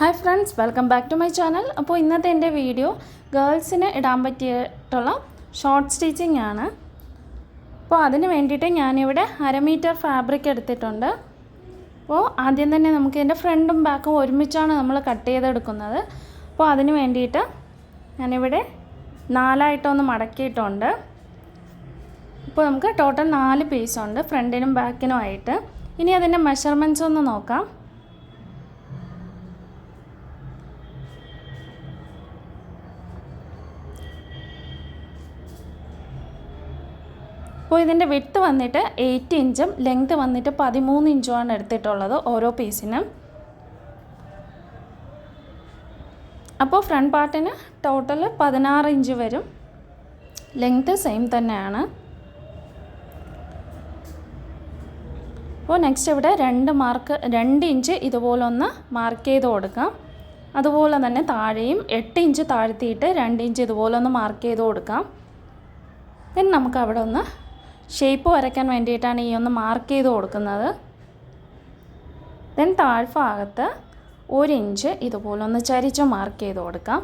Hi friends, welcome back to my channel. അപ്പോൾ ഇന്നത്തെ എൻ്റെ വീഡിയോ ഗേൾസിന് ഇടാൻ പറ്റിയിട്ടുള്ള ഷോർട്ട് സ്റ്റിച്ചിങ് ആണ്. അപ്പോൾ അതിന് വേണ്ടിയിട്ട് ഞാനിവിടെ 1/2 മീറ്റർ ഫാബ്രിക് എടുത്തിട്ടുണ്ട്. അപ്പോൾ ആദ്യം തന്നെ നമുക്ക് ഇതിൻ്റെ ഫ്രണ്ടും ബാക്കും ഒരുമിച്ചാണ് നമ്മൾ കട്ട് ചെയ്തെടുക്കുന്നത്. അപ്പോൾ അതിന് വേണ്ടിയിട്ട് ഞാനിവിടെ 4ആയിട്ടൊന്ന് മടക്കിയിട്ടുണ്ട്. ഇപ്പോൾ നമുക്ക് ടോട്ടൽ 4 പീസുണ്ട്, ഫ്രണ്ടിനും ബാക്കിനും ആയിട്ട്. ഇനി അതിൻ്റെ മെഷർമെൻറ്റ്സ് ഒന്ന് നോക്കാം. അപ്പോൾ ഇതിൻ്റെ വിഡ്ത്ത് വന്നിട്ട് 8 ഇഞ്ചും ലെങ്ത് വന്നിട്ട് 13 ഇഞ്ചുമാണ് എടുത്തിട്ടുള്ളത് ഓരോ പീസിനും. അപ്പോൾ ഫ്രണ്ട് പാർട്ടിന് ടോട്ടൽ 16 ഇഞ്ച് വരും. ലെങ്ത് സെയിം തന്നെയാണ്. അപ്പോൾ നെക്സ്റ്റ് ഇവിടെ 2 ഇഞ്ച് ഇതുപോലെ ഒന്ന് മാർക്ക് ചെയ്ത് കൊടുക്കാം. അതുപോലെ തന്നെ താഴെയും 8 ഇഞ്ച് താഴ്ത്തിയിട്ട് 2 ഇഞ്ച് ഇതുപോലെ ഒന്ന് മാർക്ക് ചെയ്ത് കൊടുക്കാം. ദെൻ നമുക്ക് അവിടെ ഒന്ന് ഷേപ്പ് വരയ്ക്കാൻ വേണ്ടിയിട്ടാണ് ഈ ഒന്ന് മാർക്ക് ചെയ്ത് കൊടുക്കുന്നത്. ദെൻ താഴ്ഭാഗത്ത് 1 ഇഞ്ച് ഇതുപോലെ ഒന്ന് ചരിച്ച് മാർക്ക് ചെയ്ത് കൊടുക്കാം.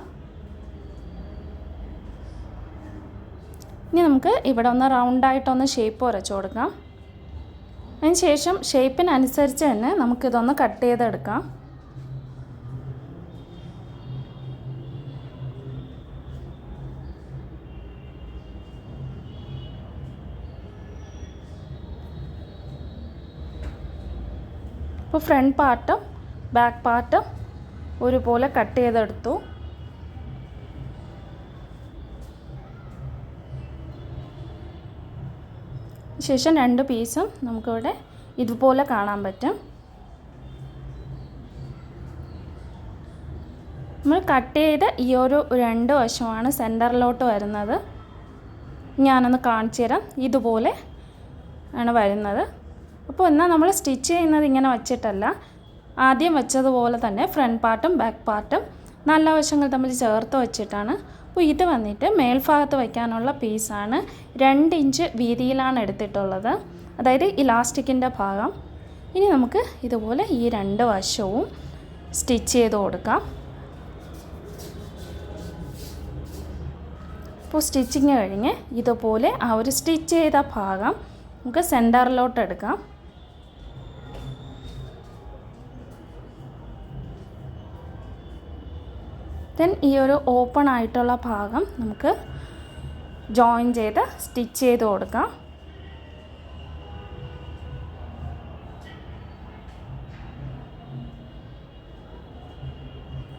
ഇനി നമുക്ക് ഇവിടെ ഒന്ന് റൗണ്ടായിട്ടൊന്ന് ഷേപ്പ് വരച്ച് കൊടുക്കാം. അതിന് ശേഷം ഷേപ്പിനനുസരിച്ച് തന്നെ നമുക്കിതൊന്ന് കട്ട് ചെയ്തെടുക്കാം. അപ്പോൾ ഫ്രണ്ട് പാർട്ടും ബാക്ക് പാർട്ടും ഒരുപോലെ കട്ട് ചെയ്തെടുത്തു. ശേഷം 2 പീസും നമുക്കിവിടെ ഇതുപോലെ കാണാൻ പറ്റും. നമ്മൾ കട്ട് ചെയ്ത് ഈ ഒരു 2 വശമാണ് സെൻറ്ററിലോട്ട് വരുന്നത്. ഞാനൊന്ന് കാണിച്ചു തരാം. ഇതുപോലെ ആണ് വരുന്നത്. അപ്പോൾ എന്നാൽ നമ്മൾ സ്റ്റിച്ച് ചെയ്യുന്നത് ഇങ്ങനെ വച്ചിട്ടല്ല, ആദ്യം വെച്ചതുപോലെ തന്നെ ഫ്രണ്ട് പാർട്ടും ബാക്ക് പാർട്ടും നല്ല വശങ്ങൾ തമ്മിൽ ചേർത്ത് വെച്ചിട്ടാണ്. അപ്പോൾ ഇത് വന്നിട്ട് മേൽഭാഗത്ത് വയ്ക്കാനുള്ള പീസാണ്. 2 ഇഞ്ച് വീതിയിലാണ് എടുത്തിട്ടുള്ളത്, അതായത് ഇലാസ്റ്റിക്കിൻ്റെ ഭാഗം. ഇനി നമുക്ക് ഇതുപോലെ ഈ 2 വശവും സ്റ്റിച്ച് ചെയ്ത് കൊടുക്കാം. അപ്പോൾ സ്റ്റിച്ചിങ് കഴിഞ്ഞ് ഇതുപോലെ ആ ഒരു സ്റ്റിച്ച് ചെയ്ത ഭാഗം നമുക്ക് സെൻറ്ററിലോട്ട് എടുക്കാം. ദെൻ ഈ ഒരു ഓപ്പൺ ആയിട്ടുള്ള ഭാഗം നമുക്ക് ജോയിൻ ചെയ്ത് സ്റ്റിച്ച് ചെയ്ത് കൊടുക്കാം.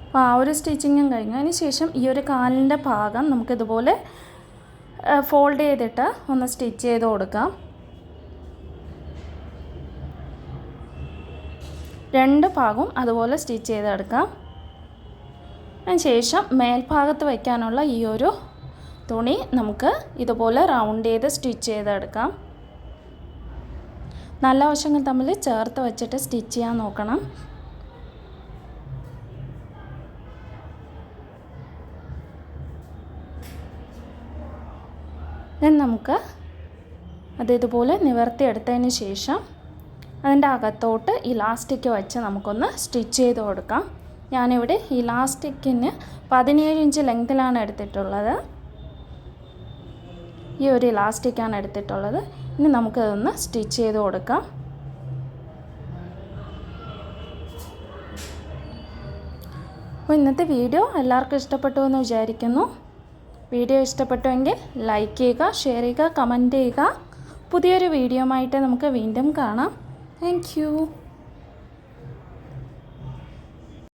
അപ്പോൾ ആ ഒരു സ്റ്റിച്ചിങ്ങും കഴിഞ്ഞു. അതിന് ശേഷം ഈ ഒരു കാലിൻ്റെ ഭാഗം നമുക്കിതുപോലെ ഫോൾഡ് ചെയ്തിട്ട് ഒന്ന് സ്റ്റിച്ച് ചെയ്ത് കൊടുക്കാം. 2 ഭാഗവും അതുപോലെ സ്റ്റിച്ച് ചെയ്തെടുക്കാം. അതിനുശേഷം മേൽഭാഗത്ത് വയ്ക്കാനുള്ള ഈ ഒരു തുണി നമുക്ക് ഇതുപോലെ റൗണ്ട് ചെയ്ത് സ്റ്റിച്ച് ചെയ്തെടുക്കാം. നല്ല വശങ്ങൾ തമ്മിൽ ചേർത്ത് വെച്ചിട്ട് സ്റ്റിച്ച് ചെയ്യാൻ നോക്കണം. ദെൻ നമുക്ക് അത് ഇതുപോലെ നിവർത്തിയെടുത്തതിന് ശേഷം അതിൻ്റെ അകത്തോട്ട് ഇലാസ്റ്റിക് വെച്ച് നമുക്കൊന്ന് സ്റ്റിച്ച് ചെയ്ത് കൊടുക്കാം. ഞാനിവിടെ ഇലാസ്റ്റിക്കിന് 17 ഇഞ്ച് ലെങ്തിലാണ് എടുത്തിട്ടുള്ളത്. ഈ ഒരു ഇലാസ്റ്റിക്കാണ് എടുത്തിട്ടുള്ളത്. ഇനി നമുക്കതൊന്ന് സ്റ്റിച്ച് ചെയ്ത് കൊടുക്കാം. അപ്പോൾ ഇന്നത്തെ വീഡിയോ എല്ലാവർക്കും ഇഷ്ടപ്പെട്ടു എന്ന് വിചാരിക്കുന്നു. വീഡിയോ ഇഷ്ടപ്പെട്ടുവെങ്കിൽ ലൈക്ക് ചെയ്യുക, ഷെയർ ചെയ്യുക, കമൻറ്റ് ചെയ്യുക. പുതിയൊരു വീഡിയോ ആയിട്ട് നമുക്ക് വീണ്ടും കാണാം. Thank you.